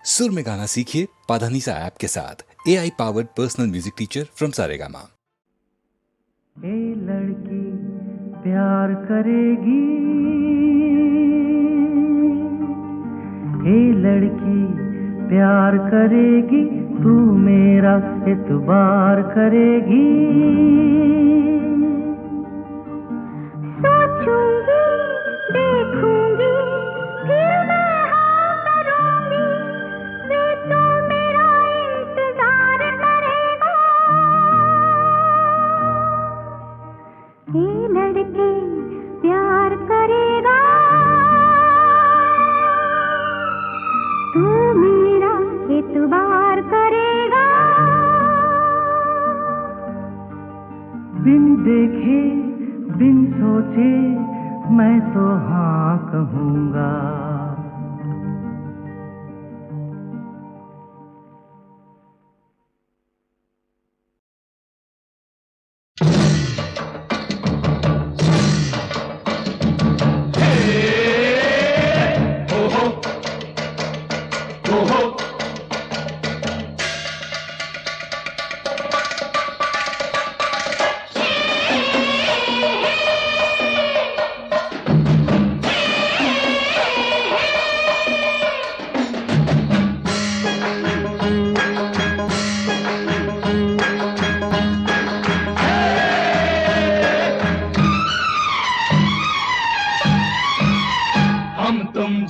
सुर में गाना सीखिए पाधानीसा ऐप के साथ। AI powered personal music teacher from Saregama. ए लड़की प्यार करेगी, ए लड़की प्यार करेगी, तू मेरा एतबार करेगी। सोचूंगी, देखूंगी, फिर मैं हाँ करूंगी, वे तो मेरा इंतजार करेगा। ये लड़की प्यार करेगा, तू मेरा एतबार करेगा। बिन देखे बिन सोचे मैं तो हाँ कहूँगा।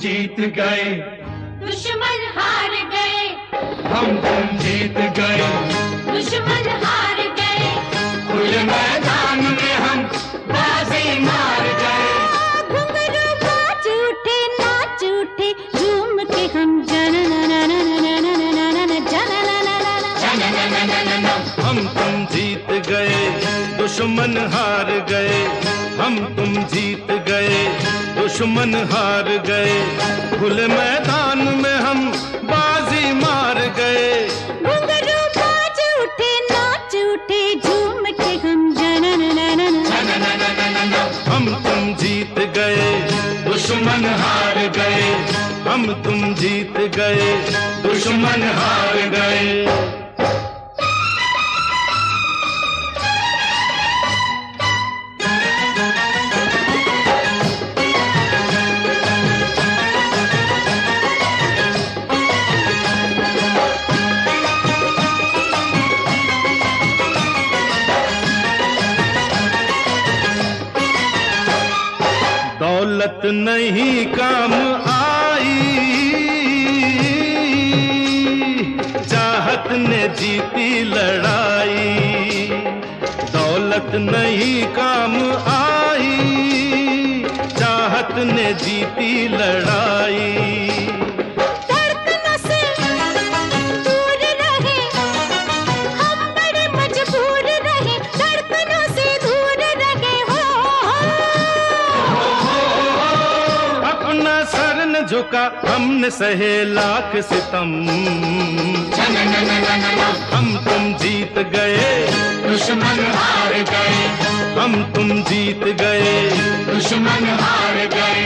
जीत गए, दुश्मन हार गए, हम तुम जीत गए, दुश्मन हार गए, खुले मैदान में हम बाजी मार गए। घुंघरू बाज उठे, नाच उठे, झूम के हम हम तुम जीत गए, दुश्मन हार गए, हम तुम जीत गए, दुश्मन हार गए, खुले मैदान में हम बाजी मार गए। घुंघरू बाज उठे, नाच उठे, झूम के हम हम तुम जीत गए, दुश्मन हार गए, हम तुम जीत गए, दुश्मन हार गए। दौलत नहीं काम आई, चाहत ने जीती लड़ाई। दौलत नहीं काम आई, चाहत ने जीती लड़ाई। धड़कनों से दूर रहे, हम बड़े मजबूर रहे, धड़कनों से दूर रहे अपना सर न झुका, हमने सहे लाख सितम। हम तुम जीत गए, दुश्मन हार गए, हम तुम जीत गए, दुश्मन हार गए।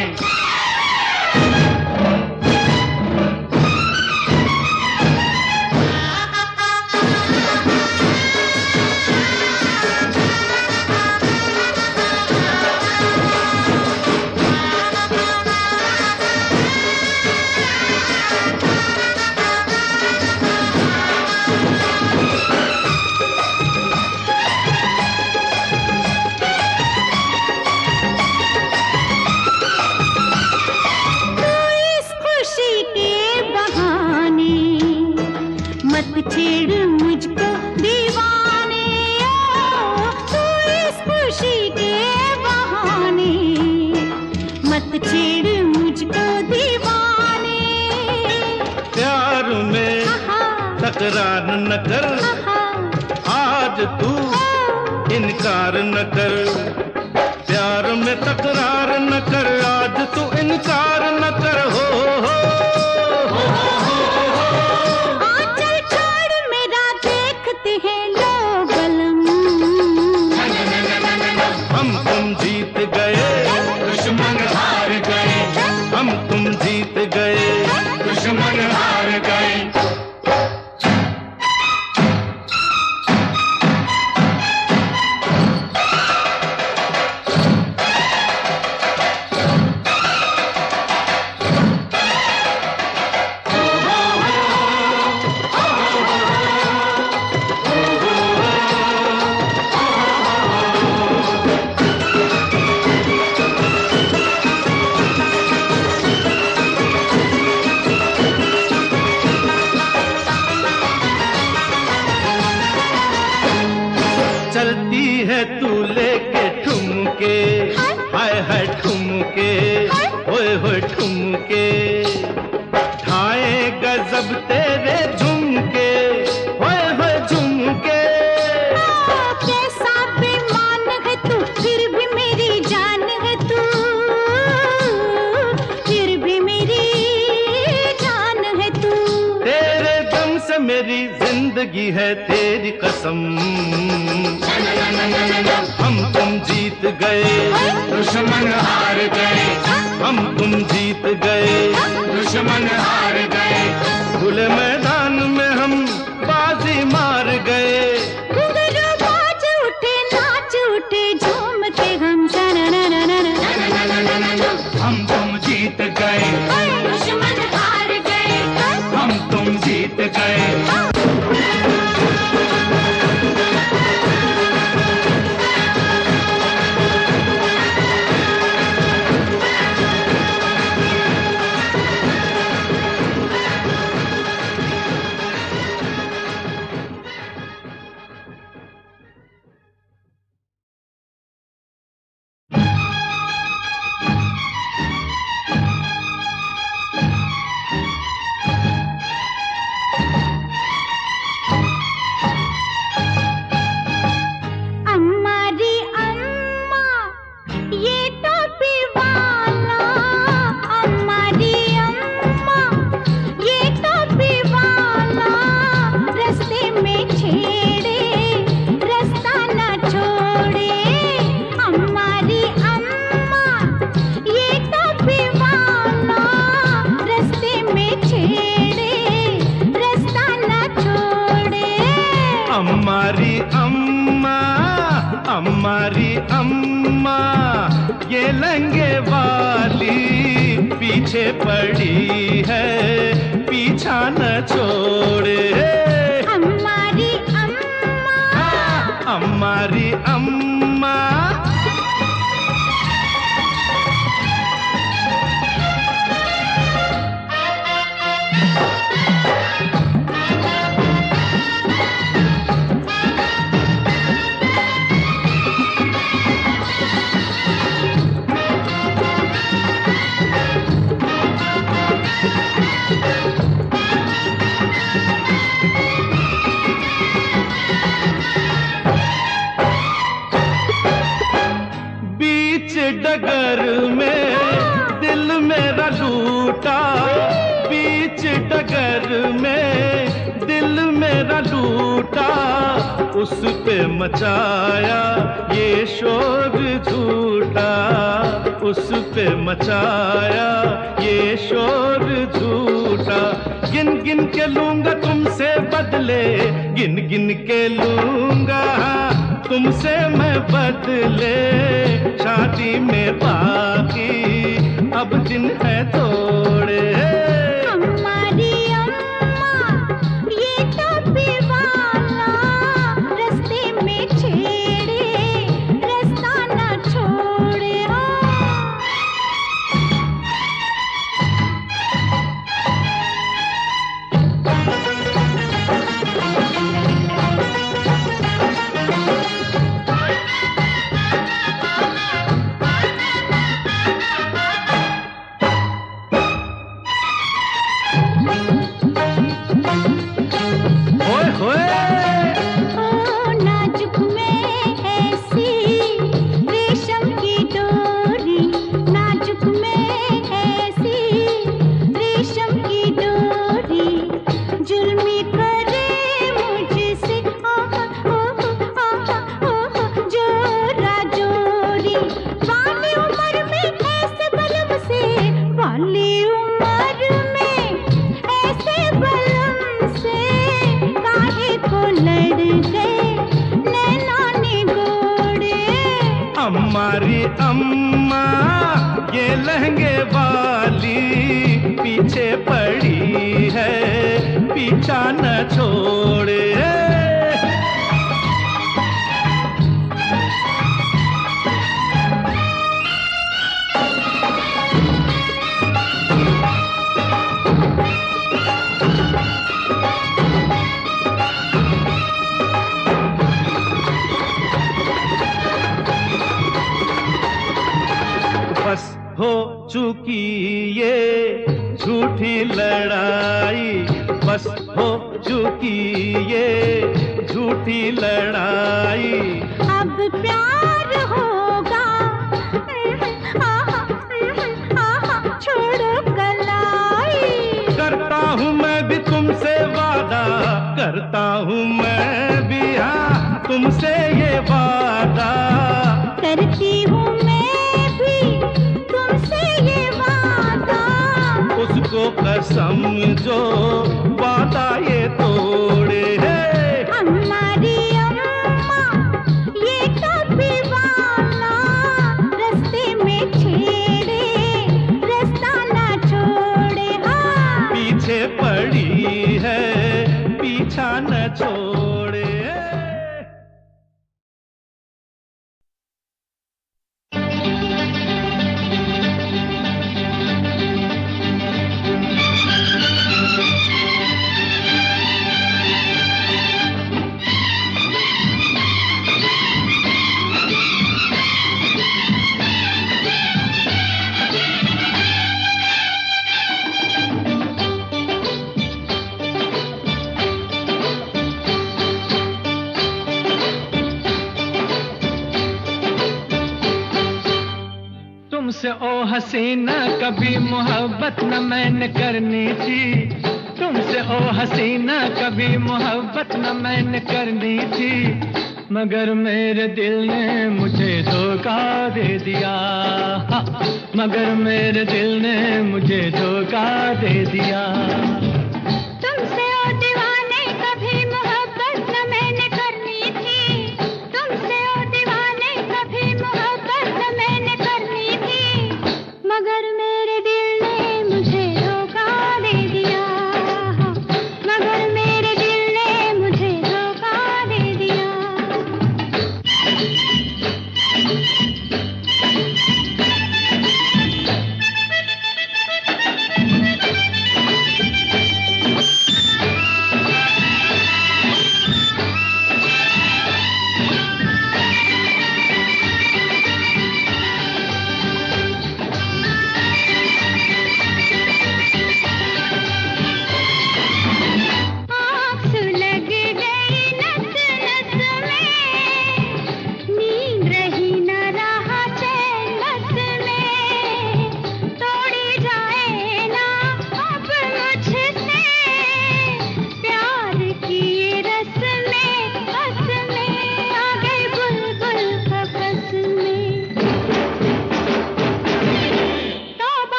छेड़ मुझको दीवाने, तू इस खुशी के बहाने, मत छेड़ मुझको दीवाने। प्यार में तकरार न कर, आज तू इनकार न कर। प्यार में तकरार न कर, आज तू इनकार न कर। हो हम तुम जीत गए, दुश्मन हार गए, हम तुम जीत गए, दुश्मन हार गए। है तू लेके ठुमके, हाय हाय ठुमके, होए होए ठुमके, ढाए गजब तेरे झुमके, होए होए झुमके। कैसा बेईमान है तू, फिर भी मेरी जान है तू, फिर भी मेरी जान है तू। तेरे दम से मेरी जिंदगी है तेरी कसम, हम तुम जीत गए, दुश्मन हार गए, हम तुम जीत गए, दुश्मन हार गए, खुले मैदान में हम बाजी मार गए। घुंघरू बाज उठे, नाच उठे, झूम के हम हम तुम जीत गए, दुश्मन हार गए, हम तुम जीत गए। हमारी अम्मा ये लंगे वाली पीछे पड़ी है, पीछा न छोड़े। हमारी अम्मा, हमारी अम्मा डगर में दिल मेरा लूटा, बीच डगर में दिल मेरा लूटा, उस पे मचाया ये शोर झूठा, उस पे मचाया ये शोर झूठा। गिन गिन के लूंगा तुमसे बदले, गिन गिन के लूंगा तुमसे मैं बदले, शादी में बाकी अब दिन है थोड़े। हमारी अम्मा ये टोपी वाला रास्ते में छेड़े, रास्ता ना छोड़े। हमारी अम्मा ये लहंगे वाली पीछे पड़ी है, पीछा न छोड़े। बस हो चुकी ये झूठी लड़ाई। अब प्यार होगा, छोड़ो कलाई। करता हूँ मैं भी तुमसे वादा, करता हूँ मैं भी हाँ तुमसे ये वादा। करती हूँ मैं भी तुमसे ये वादा। उसको कसम जो वादा ये तोड़े है। हमारी अम्मा ये कभी वाला रास्ते में छेड़े, रास्ता ना छोड़े। हाँ पीछे पड़ी है पीछा न छोड़े। तुमसे ओ हसीना कभी मोहब्बत न मैंने करनी थी। तुमसे ओ हसीना कभी मोहब्बत न मैंने करनी थी, मगर मेरे दिल ने मुझे धोखा दे दिया। मगर मेरे दिल ने मुझे धोखा दे दिया। तुमसे ओ दीवाने कभी मोहब्बत न मैंने करनी थी। तुमसे ओ दीवाने कभी मोहब्बत न मैंने करनी थी, मगर मेरे दिल ने मुझे धोखा दे दिया। मगर मेरे दिल ने मुझे धोखा दे दिया।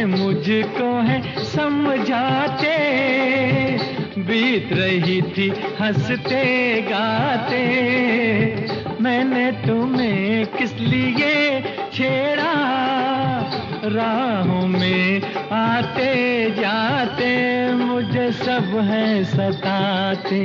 मुझको है समझाते, बीत रही थी हंसते गाते। मैंने तुम्हें किस लिए छेड़ा, राहों में आते जाते मुझे सब है सताते।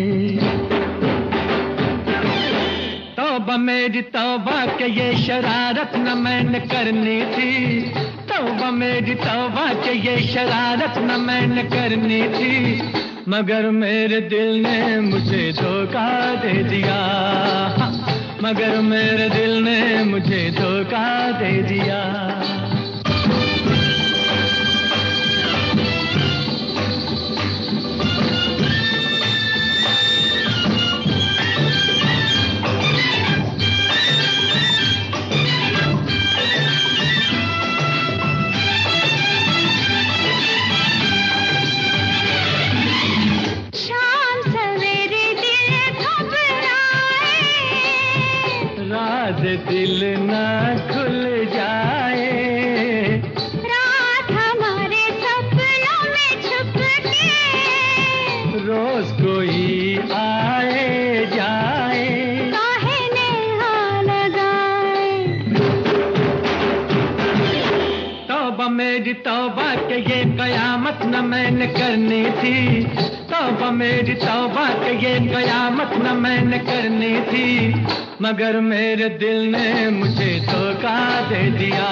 तौबा मेरी तौबा के ये शरारत न मैंने करनी थी। तौबा मेरी तौबा के ये शरारत न मैंने करनी थी, मगर मेरे दिल ने मुझे धोखा दे दिया। मगर मेरे दिल ने मुझे धोखा दे दिया। दिल ना खुल जाए, रात हमारे सपनों में छुप के तौबा के ये कयामत न मैंने करनी थी, तौबा मेरी तौबा के ये कयामत न मैंने करनी थी, मगर मेरे दिल ने मुझे धोखा दे दिया,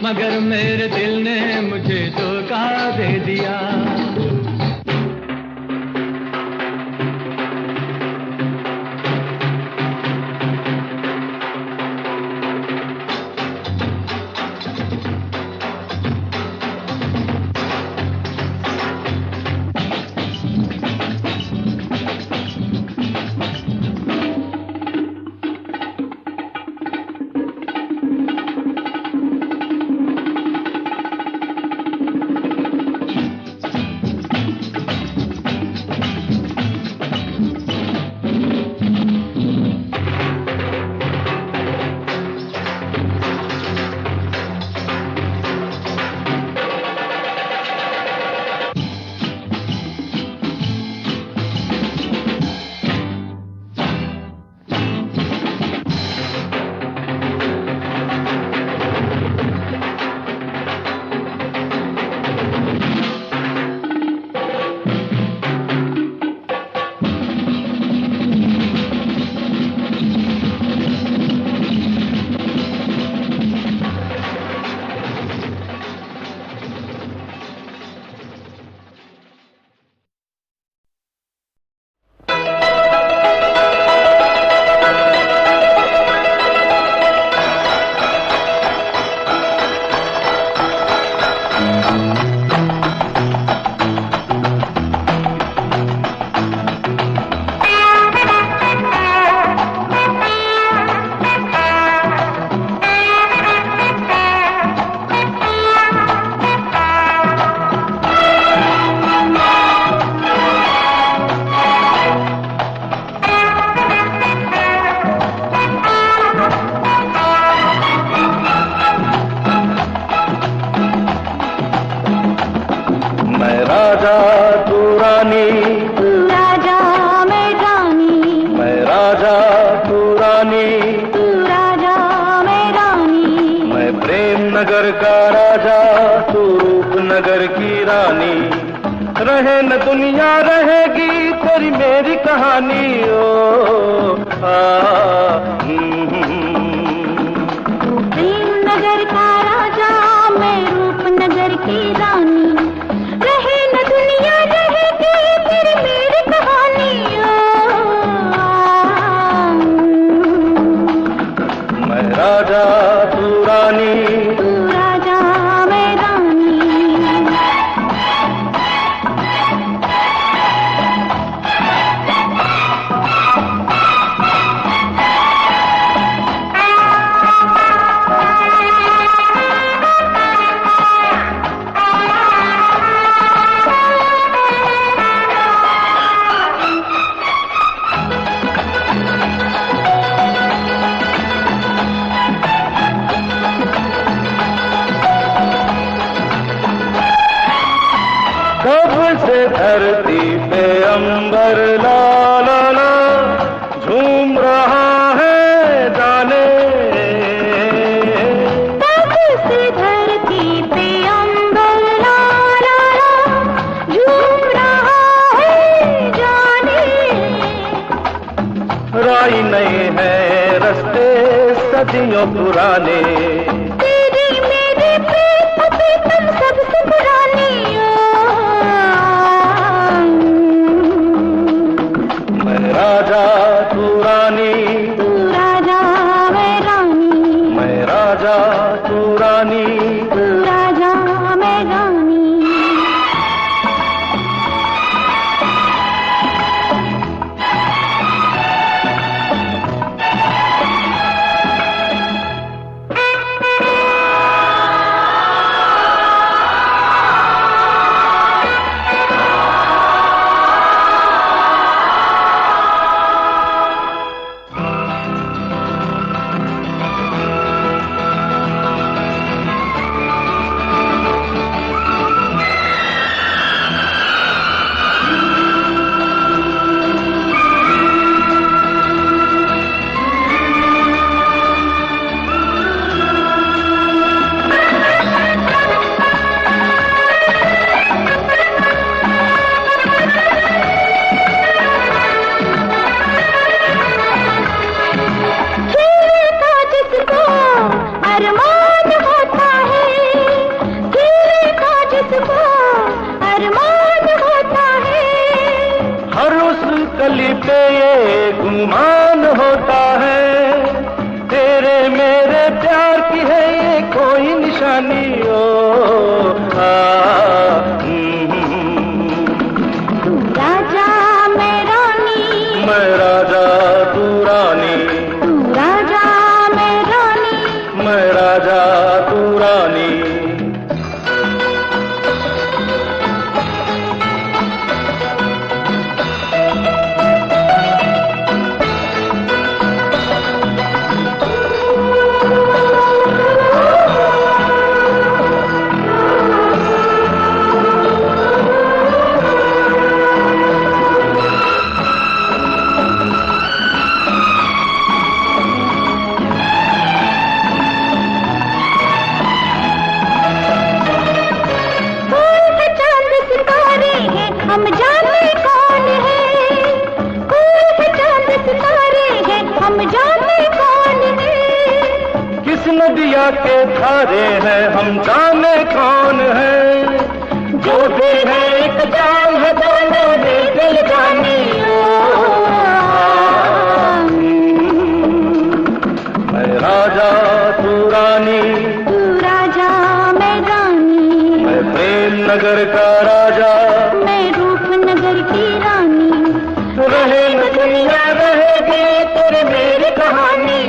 मगर मेरे दिल ने मुझे धोखा दे दिया। नगर का राजा तू रूपनगर की रानी, रहे न दुनिया रहेगी तेरी मेरी कहानी। ओ नगर का राजा मैं रूपनगर की रानी, रहे न दुनिया रहेगी तेरी मेरी कहानी। मैं राजा तू रानी, धरती पे अंबर ला ला ला झूम रहा है जाने, तब से धरती पे अंबर ला ला ला झूम रहा है जाने। राई नहीं है रास्ते सदियों पुराने, तेरी मेरी प्रीतम सबसे पुरानी। राजा तू रानी, तू राजा मैं रानी, मैं राजा तू रानी, तू राजा मैं रानी। हम जाने कौन है, कोई है चांद सितारे हैं, हम जाने कौन है। किस नदिया के धारे हैं, हम जाने कौन है। जो भी है एक जान है, दोनों ने दिल जाने। मैं राजा तू रानी, तू राजा मैं रानी, मैं प्रेम नगर का राजा, मैं रूपनगर की रानी। रहे न दुनिया रहेगी तेरे मेरी कहानी।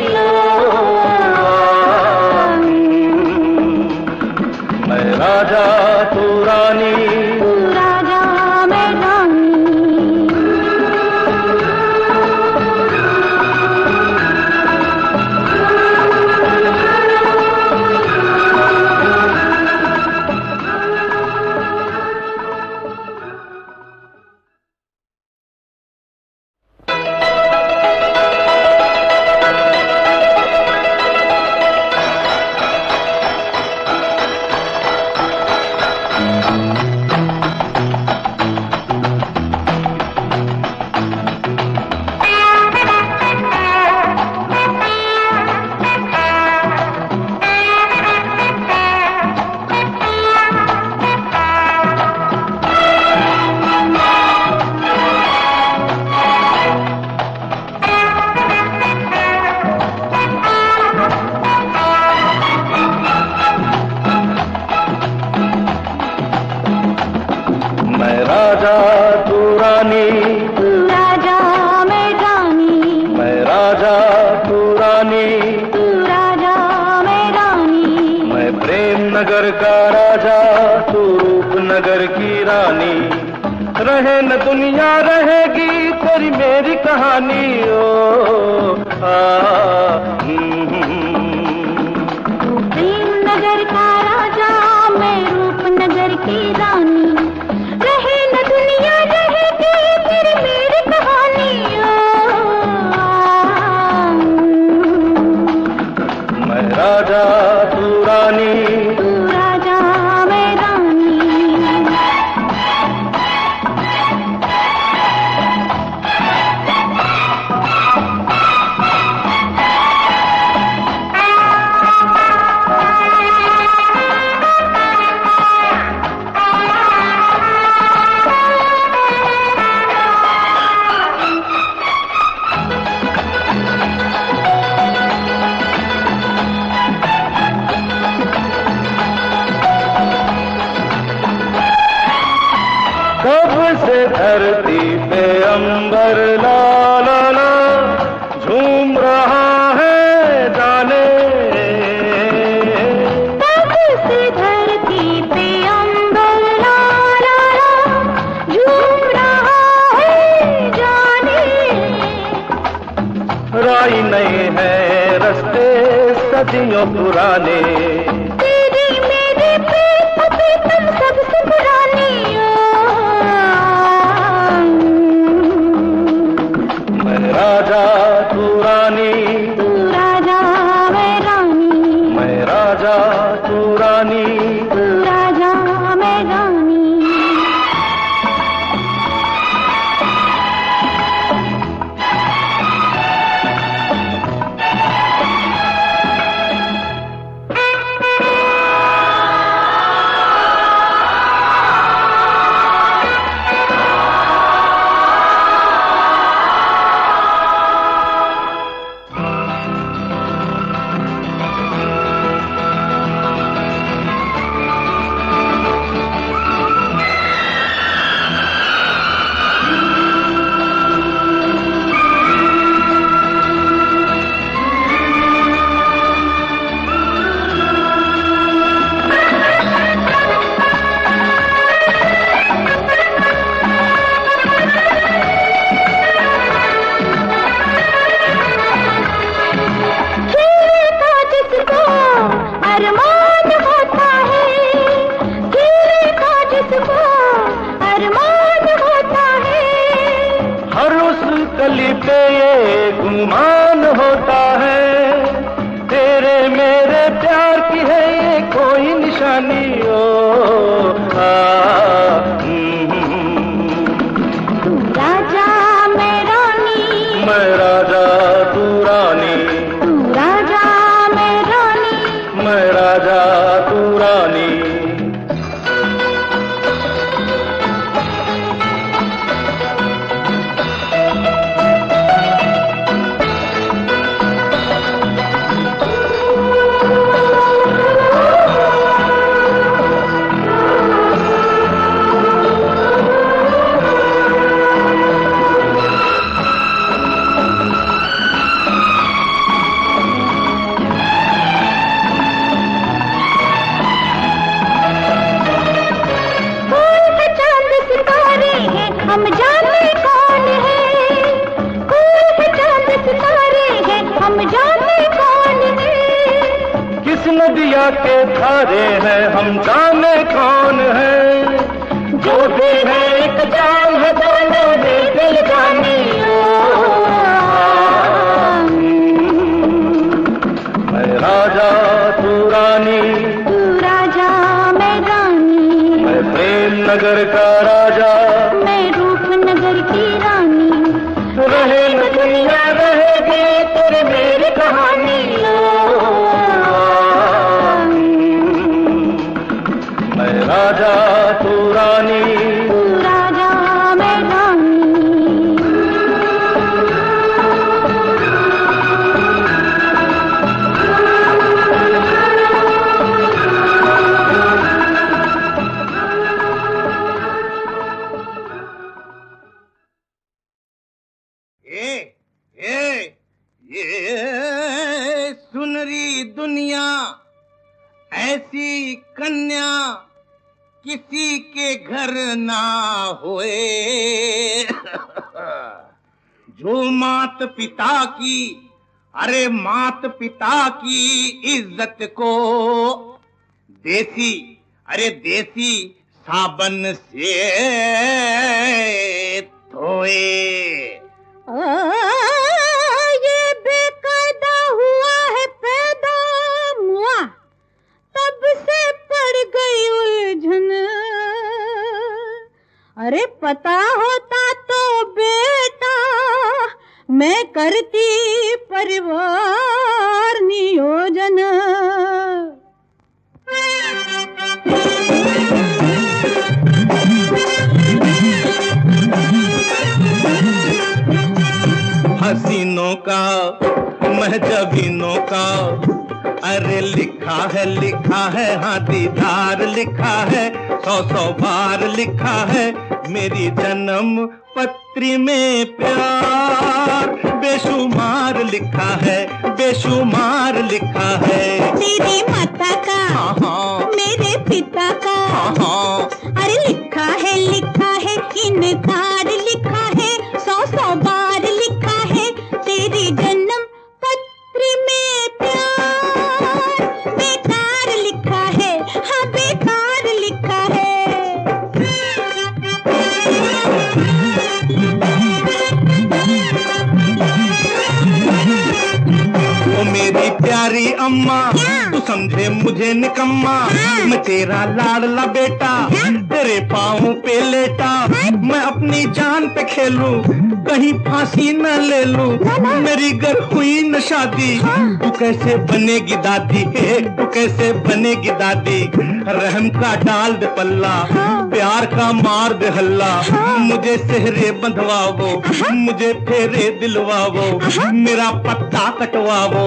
मैं राजा तू रानी, तू राजा मैं रानी। मैं राजा तू रानी, तू राजा मैं रानी, मैं राजा तू रानी, तू राजा मैं रानी। मैं प्रेम नगर का राजा, तू रूपनगर की रानी। रहे न दुनिया रहेगी तेरी मेरी कहानी। ओ तू प्रेम नगर का राजा, मैं रूपनगर की रानी। रहे न दुनिया रहेगी तेरी मेरी कहानी। मैं राजा तू रानी, तू राजा मैं रानी। कब से धरती पे अंबर ला ला ला झूम रहा है जाने। तब से धरती पे अंबर ला ला ला झूम रहा है जाने। राई नहीं है रस्ते सदियों पुराने। तेरी मेरे पे अभी तुम सबसे पुरानी। मैं राजा तू रानी, तू राजा मैं रानी, मैं राजा तू रानी। तू राजा मैं रानी। कली पे ये गुमान होता है, तेरे मेरे प्यार की है ये कोई निशानी। ओ नदिया के धारे हैं, हम जाने कौन है। जो भी है एक जान है, दोनों में दिल जाने। मैं राजा तू रानी, तू राजा मैं रानी, मैं प्रेम नगर का राजा, मैं रूपनगर की रानी। रहे न दुनिया रहेगी तेरे मेरी कहानी। मैं राजा तू रानी, तू राजा मैं रानी। ये सुनरी दुनिया ऐसी कन्या किसी के घर ना होए। जो मात पिता की, अरे मात पिता की इज्जत को देसी, अरे देसी साबन से धोए। ये बेकायदा हुआ है पैदा मुआ, तब से पड़ गई उलझन। अरे पता होता तो बेटा मैं करती परिवार नियोजन। हसीनों का महजबीनों का, अरे लिखा है हाँ दीदार लिखा है, 100 बार लिखा है मेरी जन्म पत्री में प्यार। बेशुमार लिखा है, बेशुमार लिखा है। तेरी माता का, मेरे पिता का, अरे लिखा है इनकार लिखा है, 100 बार लिखा है तेरी जन्म पत्री में प्यार। बेकार लिखा है, हाँ बेकार लिखा है। ओ मेरी प्यारी अम्मा, तू समझे मुझे निकम्मा। मैं तेरा लाडला बेटा, तेरे पाँव पे लेटा। मैं अपनी जान पे खेलूं, कहीं फांसी न ले लूं। मेरी घर हुई न शादी, तू कैसे बनेगी दादी, तू कैसे बनेगी दादी। रहम का डाल दे पल्ला, प्यार का मार दे हल्ला। मुझे सेहरे बंधवावो, मुझे फेरे दिलवावो, मेरा पत्ता कटवावो।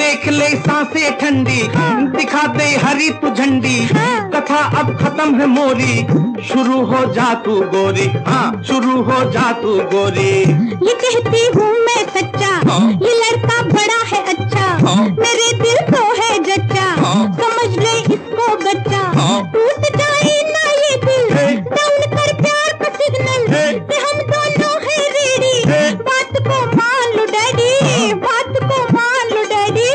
देख ले सांसें ठंडी, दिखा दे हरी तू झंडी। कथा अब खत्म है मोरी, शुरू हो जा तू गोरी, हाँ शुरू हो जा तू गोरी। ये कहती हूँ मैं सच्चा, ये लड़का बड़ा है अच्छा, मेरे दिल को है जच्चा। समझ ले इसको बच्चा, टूट जाए ना ये दिल, डाउन कर प्यार का सिग्नल कि हम दोनों है रेडी। बात को मान लो डैडी, बात को मान लो डैडी।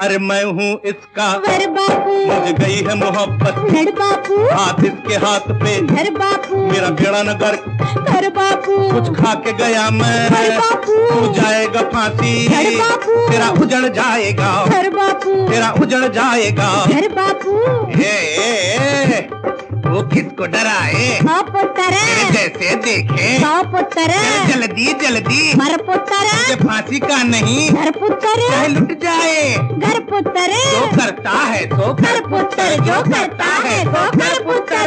अरे मैं हूँ इसका वर बापू, मुझे गई है मोहब्बत। लड़ बापू, हाथ इसके हाथ पे घर बापू, मेरा बेड़ा न गर्क। कर बापू, कुछ खा के गया मैं, घर बापू, तू जाएगा फांसी। घर बापू, तेरा उजड़ जाएगा, घर बापू, तेरा उजड़ जाएगा। घर बापू। ए, वो किसको डराए, पुत्र जैसे देखे पुत्र, जल्दी जल्दी मर पुत्र, मुझे फांसी का नहीं, घर पुत्र, चाहे लुट जाए। घर पुत्र, जो करता है तो घर पुत्र, जो करता है तो घर पुत्र।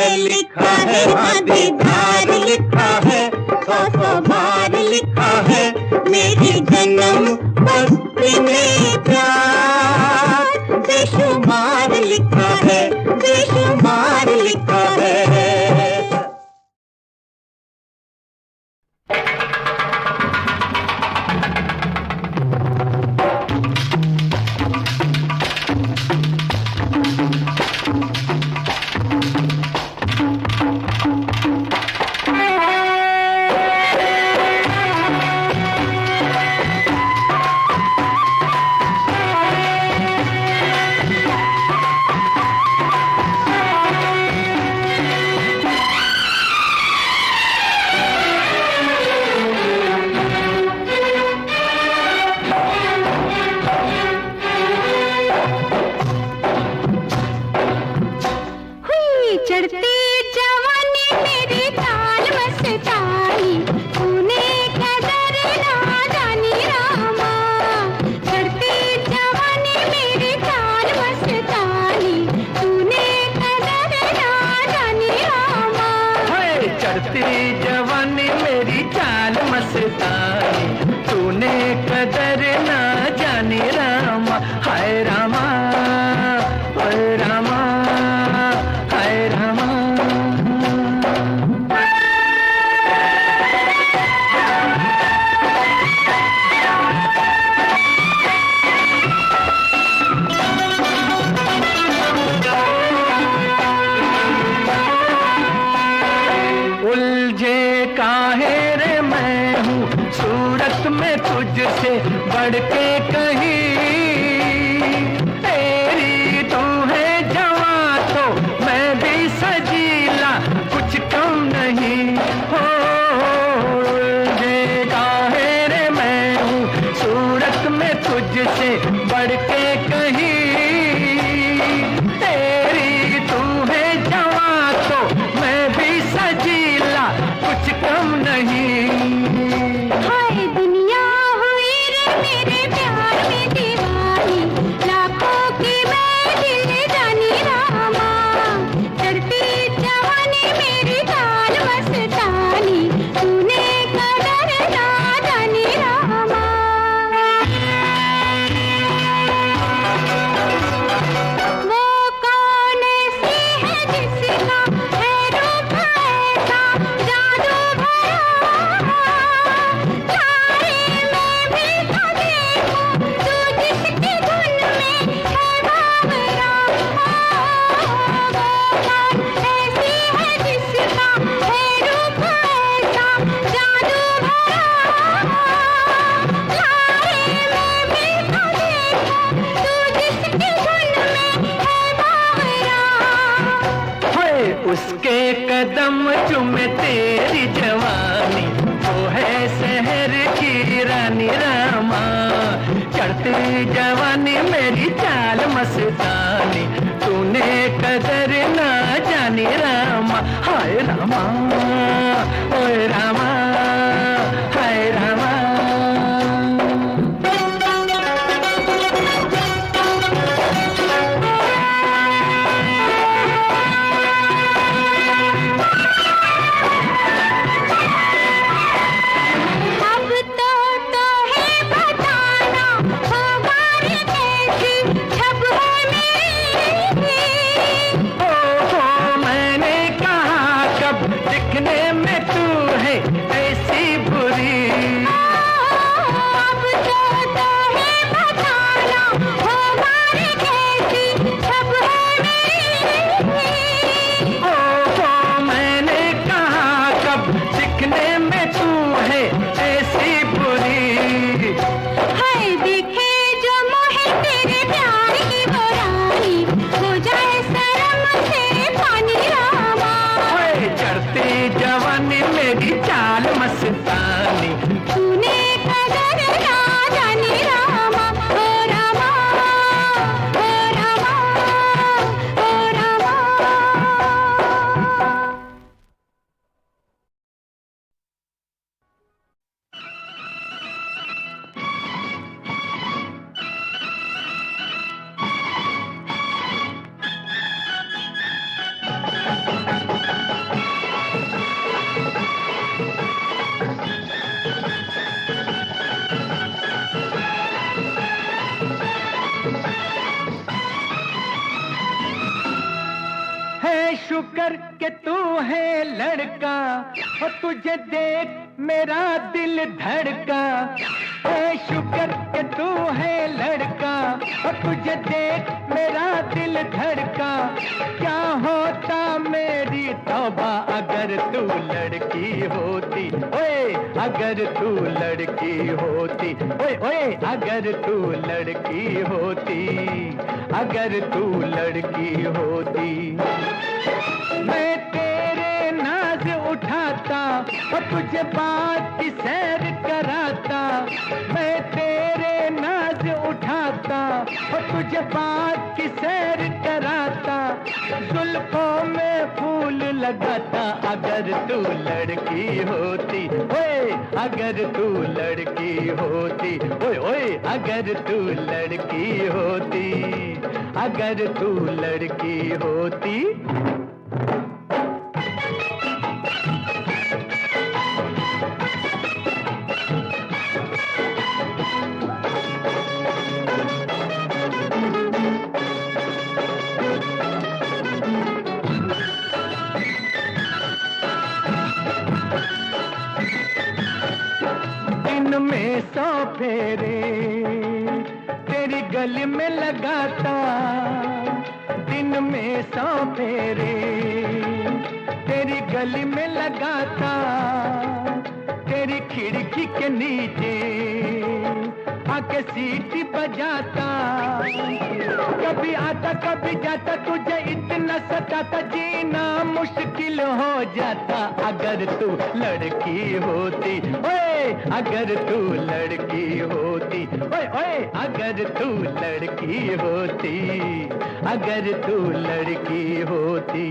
लिखा है हाँ दीदार लिखा है, 100 बार लिखा है मेरी जन्म पत्री में प्यार। बेशुमार लिखा है, बेशुमार लिखा है। सूरत में तुझसे बढ़ के कहीं, तेरी तू है जवां तो मैं भी सजीला, कुछ कम नहीं हो काहे रे मैं हूँ सूरत में तुझसे बढ़ के कहीं, तेरी तू है जवां तो मैं भी सजीला, कुछ कम नहीं। हाय दुनिया हुई रे मेरे प्यार में दीवानी, लाखों की मैं दिल जानी रामा, चढ़ती जवानी मेरी चाल मस्तानी, तूने कदर ना जानी रामा। वो कौन सी है जिसका है रूप ऐसा जादू भरा, तारे में भी तो देखूं तू जिसकी धुन में है बावरा। वो कौन ऐसी है जिसका है रूप ऐसा जादू भरा, तारे में भी तो देखूं तू जिसकी धुन में है बावरा। हाय उसके कदम चूमे तेरी जवानी, वो है शहर की रानी रामा, चढ़ती जवानी मेरी चाल मस्तानी, तूने कदर ना जानी रामा। हाय रामा ओए रामा, हाय रामा। अब तो है बताना होगा रे कैसी छब है मेरी, ओहो मैंने कहा कब दिखने में तू है ऐसी बुरी, अब तो है बताना होगा रे कैसी छब है मेरी, ओहो मैंने कहा कब दिखने में तू है ऐसी बुरी। हाय देखे जो मोहे तेरे प्यार की बुराई, हो जाए शर्म से पानी रामा। ओए चढ़ती जवानी मेरी चाल मस्तानी, तूने कदर ना जानी रामा, ओ रामा, ओ रामा, ओ रामा। है शुक्र के तू है लड़का, और तुझे देख मेरा दिल धड़का, है शुक्र के तू है लड़का, और तुझे देख मेरा दिल धड़का, क्या होता मेरी तौबा अगर तू लड़की होती, ओए अगर तू लड़की होती, ओए ओए अगर तू लड़की होती, अगर तू लड़की होती। मैं तेरे नाज उठाता और तुझे बात की सैर कराता, मैं तेरे नाज उठाता और तुझे बात की सैर कराता, जुल्फों में फूल लगाता अगर तू लड़की होती, ओए अगर तू लड़की होती, ओए ओए अगर तू लड़की होती, अगर तू लड़की होती। दिन में 100 फेरे तेरी गली में लगाता, दिन में 100 फेरे तेरी गली में लगाता, तेरी मेरी खिड़की के नीचे आके सीटी बजाता, कभी आता कभी जाता, तुझे इतना सताता जीना मुश्किल हो जाता। अगर तू लड़की होती, ओए अगर तू लड़की होती, ओए ओए अगर तू लड़की होती, अगर तू लड़की होती।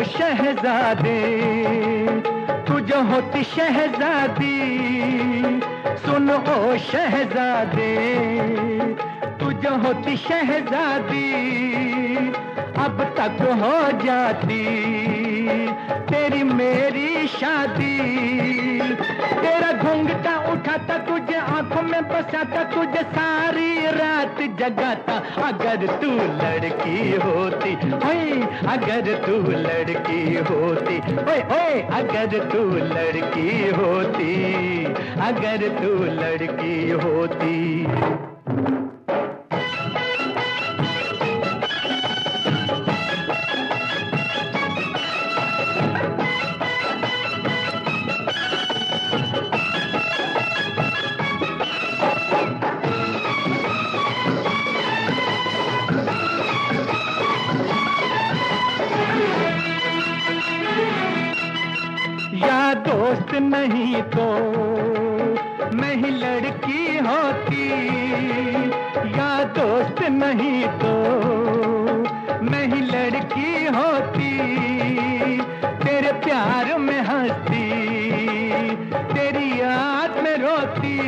शहजादे तू जो होती शहजादी, सुन ओ शहजादे तू जो होती शहजादी, अब तक हो जाती तेरी मेरी शादी। तेरा घूंघटा उठाता, तुझे आंखों में बसाता, तुझे सारी रात जगाता। अगर तू लड़की होती, ओए अगर तू लड़की होती, ओए ओए अगर तू लड़की होती, अगर तू लड़की होती। या दोस्त नहीं तो मैं ही लड़की होती, या दोस्त नहीं तो मैं ही लड़की होती। तेरे प्यार में हंसती, तेरी याद में रोती।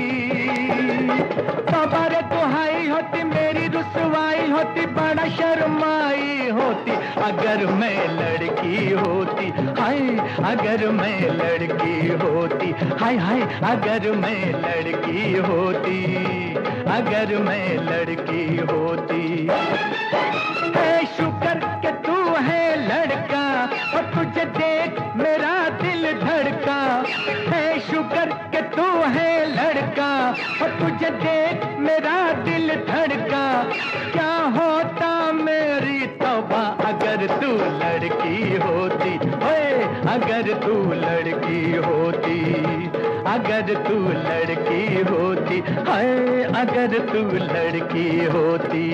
तुम्हारे दुहाई होती, मेरी रुसवाई होती, बड़ा शर्माई होती। अगर मैं लड़की होती, हाय अगर मैं लड़की होती, हाय हाय अगर मैं लड़की होती, अगर मैं लड़की होती। है शुक्र कि तू है लड़का और तुझे देख मेरा दिल धड़का। है शुक्र कि तू है लड़का और तुझे देख मेरा दिल धड़का। क्या होता मेरी तौबा अगर तू लड़की होती, ओए अगर तू लड़की होती, अगर तू लड़की होती, हाय अगर तू लड़की होती।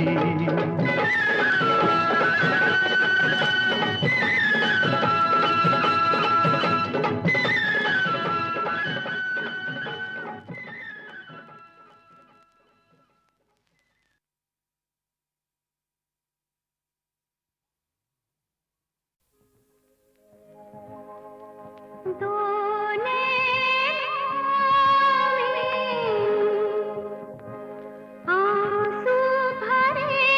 आंसू भरे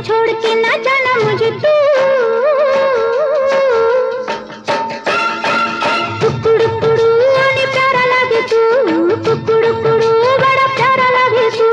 छोड़ के ना जाना मुझे तू। कुकुड़ुकुड़ू आने प्यारा लगे तू, कुकुड़ुकुड़ू बड़ा प्यारा लगे तू।